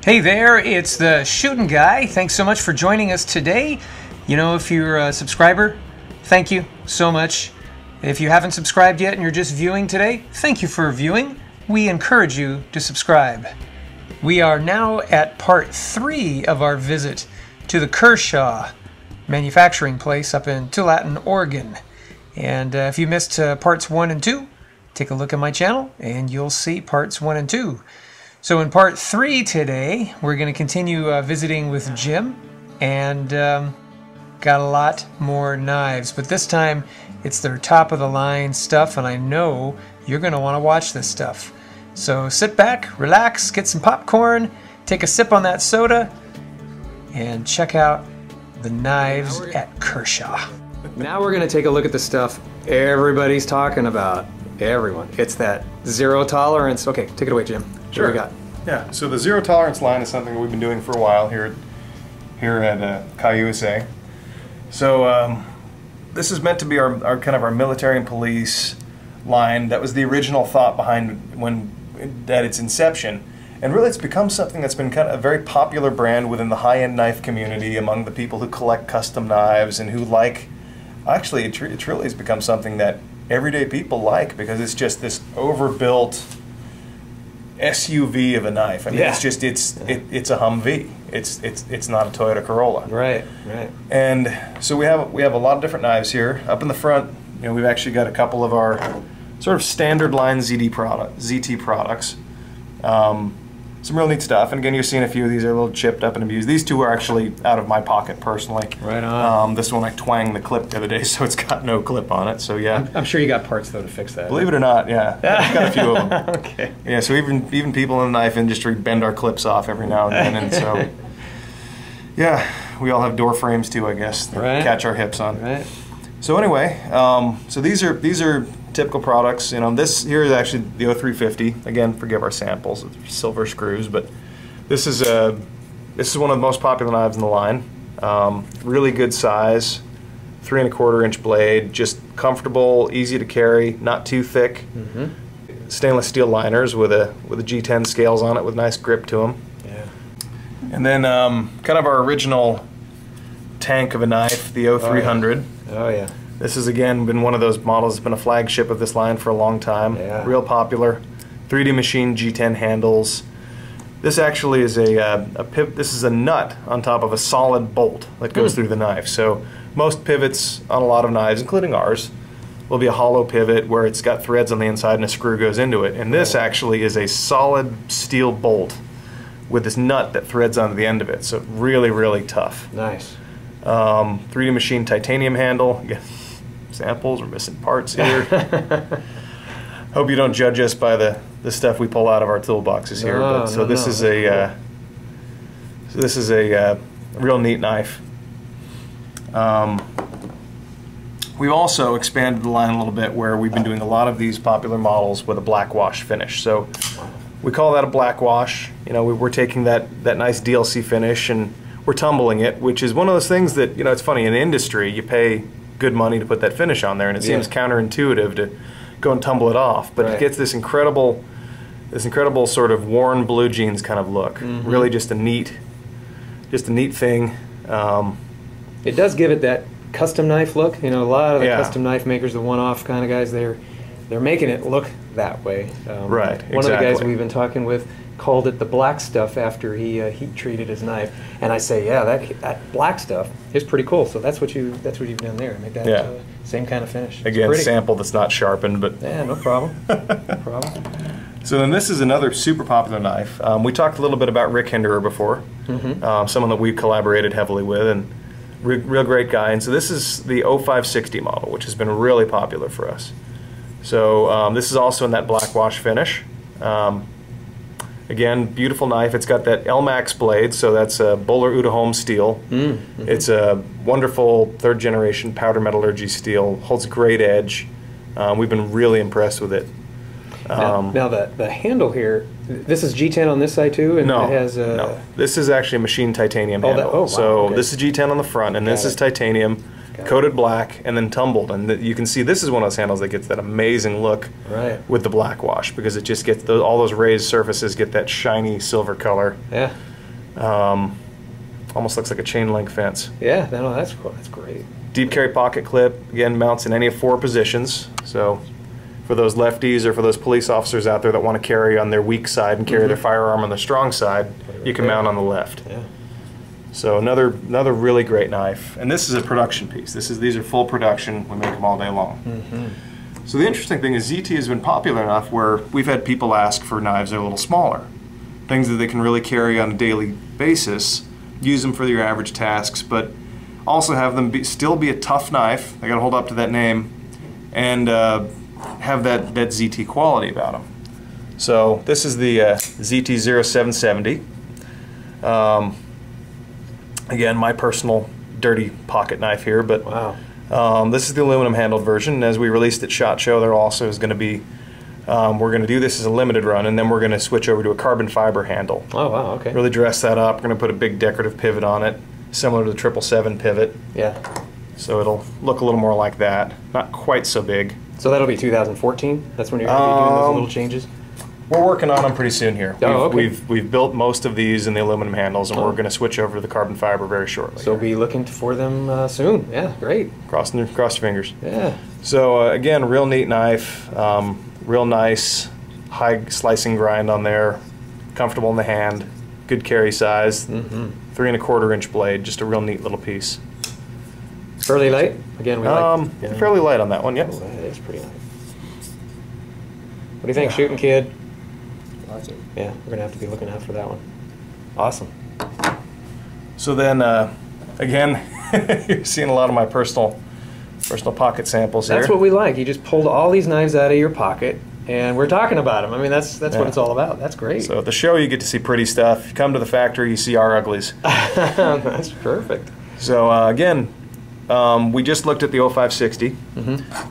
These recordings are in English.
Hey there, it's the Shooting Guy. Thanks so much for joining us today. You know, if you're a subscriber, thank you so much. If you haven't subscribed yet and you're just viewing today, thank you for viewing. We encourage you to subscribe. We are now at part 3 of our visit to the Kershaw manufacturing place up in Tualatin, Oregon. And if you missed parts 1 and 2, take a look at my channel and you'll see parts 1 and 2. So in part 3 today, we're going to continue visiting with Jim, and got a lot more knives. But this time, it's their top-of-the-line stuff, and I know you're going to want to watch this stuff. So sit back, relax, get some popcorn, take a sip on that soda, and check out the knives at Kershaw. Now we're going to take a look at the stuff everybody's talking about. Everyone. It's that zero tolerance. Okay, take it away, Jim. Sure. What do we got? Yeah, so the zero tolerance line is something that we've been doing for a while here at Kai USA. So this is meant to be our kind of our military and police line. That was the original thought behind at its inception, and really it's become something that's been kind of a very popular brand within the high-end knife community among the people who collect custom knives and who like. Actually, it really has become something that everyday people like, because it's just this overbuilt SUV of a knife. I mean, it's just it's a Humvee. It's not a Toyota Corolla. Right. And so we have a lot of different knives here. Up in the front, you know, we've actually got a couple of our sort of standard line ZT products. Some real neat stuff. And again, you're seeing a few of these are a little chipped up and abused. These two are actually out of my pocket personally. Right on. This one I twanged the clip the other day, so it's got no clip on it. So yeah. I'm sure you got parts though to fix that. Believe it or not, yeah. I've got a few of them. Okay. Yeah, so even people in the knife industry bend our clips off every now and then, and so yeah, we all have door frames too, I guess, that catch our hips on. Right. So anyway, so these are typical products. You know, this here is actually the 0350. Again, forgive our samples, it's silver screws, but this is one of the most popular knives in the line. Really good size, 3 1/4 inch blade, just comfortable, easy to carry, not too thick. Stainless steel liners with a G10 scales on it with nice grip to them. Yeah. And then kind of our original tank of a knife, the 0300. Oh yeah. This has again been one of those models that's been a flagship of this line for a long time. Yeah. Real popular. 3D machine G10 handles. This actually is this is a nut on top of a solid bolt that goes through the knife. So most pivots on a lot of knives, including ours, will be a hollow pivot where it's got threads on the inside and a screw goes into it. And this actually is a solid steel bolt with this nut that threads onto the end of it. So really, really tough. Nice. 3D machine titanium handle. Again, samples, we're missing parts here. Hope you don't judge us by the stuff we pull out of our toolboxes here. This is a real neat knife. We've also expanded the line a little bit, where we've been doing a lot of these popular models with a black wash finish. So we call that a black wash. You know, we're taking that nice DLC finish and we're tumbling it, which is one of those things that, you know, it's funny, in the industry you pay good money to put that finish on there, and it seems counterintuitive to go and tumble it off, but it gets this incredible sort of worn blue jeans kind of look. Really just a neat thing. It does give it that custom knife look. You know, a lot of the custom knife makers, the one-off kind of guys, they're making it look that way. Right. One of the guys we've been talking with called it the black stuff after he heat treated his knife, and I say, yeah, that black stuff is pretty cool. So that's what you've done there. Make that same kind of finish. Again, sample that's not sharpened, but yeah, no problem. No problem. So then this is another super popular knife. We talked a little bit about Rick Hinderer before, someone that we've collaborated heavily with, and real great guy. And so this is the 0560 model, which has been really popular for us. So this is also in that black wash finish. Again, beautiful knife. It's got that Elmax blade, so that's a Böhler Uddeholm steel. It's a wonderful 3rd generation powder metallurgy steel. Holds a great edge. We've been really impressed with it. Now the handle here, this is G10 on this side too, and no, it has no. This is actually a machined titanium handle. Wow, so this is G10 on the front, and this is titanium. Coated black and then tumbled, and you can see this is one of those handles that gets that amazing look with the black wash, because it just gets all those raised surfaces get that shiny silver color. Yeah. Almost looks like a chain link fence. Yeah, no, that's cool. That's great. Deep carry pocket clip, again, mounts in any of 4 positions. So for those lefties or for those police officers out there that want to carry on their weak side and carry their firearm on the strong side, you can mount on the left. Yeah. So another really great knife. And this is a production piece. These are full production. We make them all day long. So the interesting thing is ZT has been popular enough where we've had people ask for knives that are a little smaller. Things that they can really carry on a daily basis, use them for your average tasks, but also have them still be a tough knife. They got to hold up to that name and have that ZT quality about them. So this is the ZT 0770. Again, my personal dirty pocket knife here, but wow. This is the aluminum handled version. As we released at SHOT Show, there also is going to be, we're going to do this as a limited run, and then we're going to switch over to a carbon fiber handle. Oh wow, okay. Really dress that up. We're going to put a big decorative pivot on it, similar to the 777 pivot. Yeah. So it'll look a little more like that. Not quite so big. So that'll be 2014? That's when you're going to be doing those little changes? We're working on them pretty soon here. Oh, okay. We've built most of these in the aluminum handles, and we're going to switch over to the carbon fiber very shortly. So be looking for them soon. Yeah, great. Cross your fingers. Yeah. So again, real neat knife, real nice, high slicing grind on there, comfortable in the hand, good carry size, 3 1/4 inch blade, just a real neat little piece. Fairly light? Again, we like... Fairly light on that one, yep. Oh, that is pretty light. What do you think, shooting kid? Awesome. Yeah, we're going to have to be looking out for that one. Awesome. So then, again, you're seeing a lot of my personal pocket samples here. That's what we like. You just pulled all these knives out of your pocket, and we're talking about them. I mean, that's what it's all about. That's great. So at the show, you get to see pretty stuff. You come to the factory, you see our uglies. That's perfect. So again, we just looked at the 0560.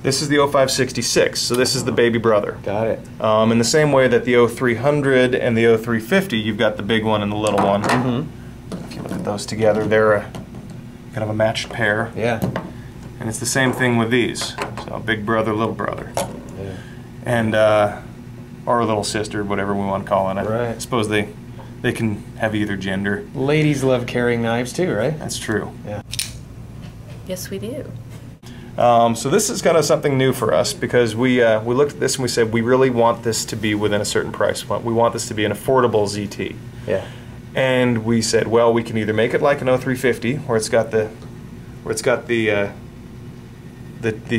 This is the 0566, so this is the baby brother. Got it. In the same way that the 0300 and the 0350, you've got the big one and the little one. If you look at those together, they're kind of a matched pair. Yeah. And it's the same thing with these. So big brother, little brother. Yeah. And, or little sister, whatever we want to call it. Right. I suppose they can have either gender. Ladies love carrying knives too, right? That's true. Yeah. Yes, we do. So this is kind of something new for us because we looked at this and we said we really want this to be within a certain price point. We want this to be an affordable ZT. Yeah. And we said, well, we can either make it like an 0350 where it's got the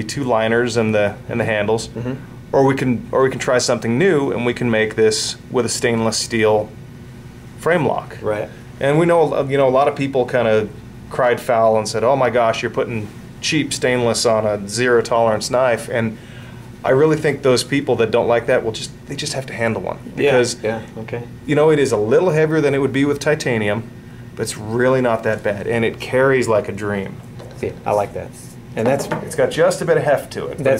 two liners and the handles, or we can try something new and we can make this with a stainless steel frame lock. Right. And we know a lot of people kind of cried foul and said, "Oh my gosh, you're putting cheap stainless on a zero tolerance knife." And I really think those people that don't like that they just have to handle one because okay. It is a little heavier than it would be with titanium, but it's really not that bad, and it carries like a dream. See, I like that, and it's got just a bit of heft to it, but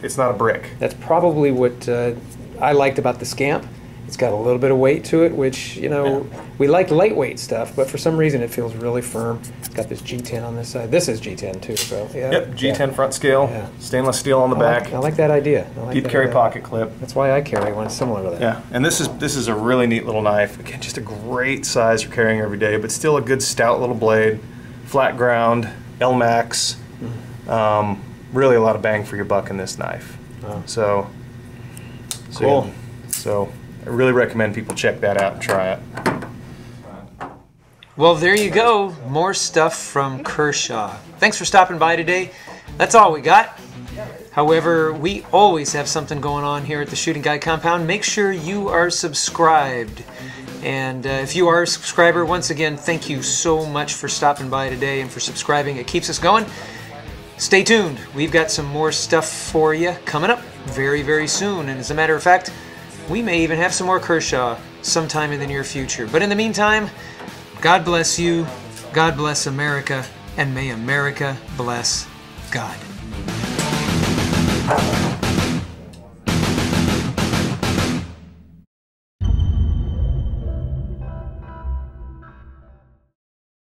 it's not a brick. That's probably what I liked about the Scamp. It's got a little bit of weight to it, which, we like lightweight stuff, but for some reason it feels really firm. It's got this G10 on this side. This is G10 too, so yeah. Yep, G10 front scale, stainless steel on the back. I like that idea. Deep carry pocket clip. That's why I carry one similar to that. Yeah, and this is a really neat little knife. Again, just a great size for carrying every day, but still a good stout little blade, flat ground, L-Max. Really a lot of bang for your buck in this knife. Wow. So Cool. Yeah, so I really recommend people check that out and try it. Well, there you go. More stuff from Kershaw. Thanks for stopping by today. That's all we got. However, we always have something going on here at the Shooting Guy compound. Make sure you are subscribed. And if you are a subscriber, once again, thank you so much for stopping by today and for subscribing. It keeps us going. Stay tuned. We've got some more stuff for you coming up very, very soon. And as a matter of fact, we may even have some more Kershaw sometime in the near future. But in the meantime, God bless you, God bless America, and may America bless God.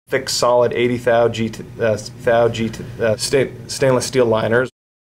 Thick, solid 80 thou stainless steel liners.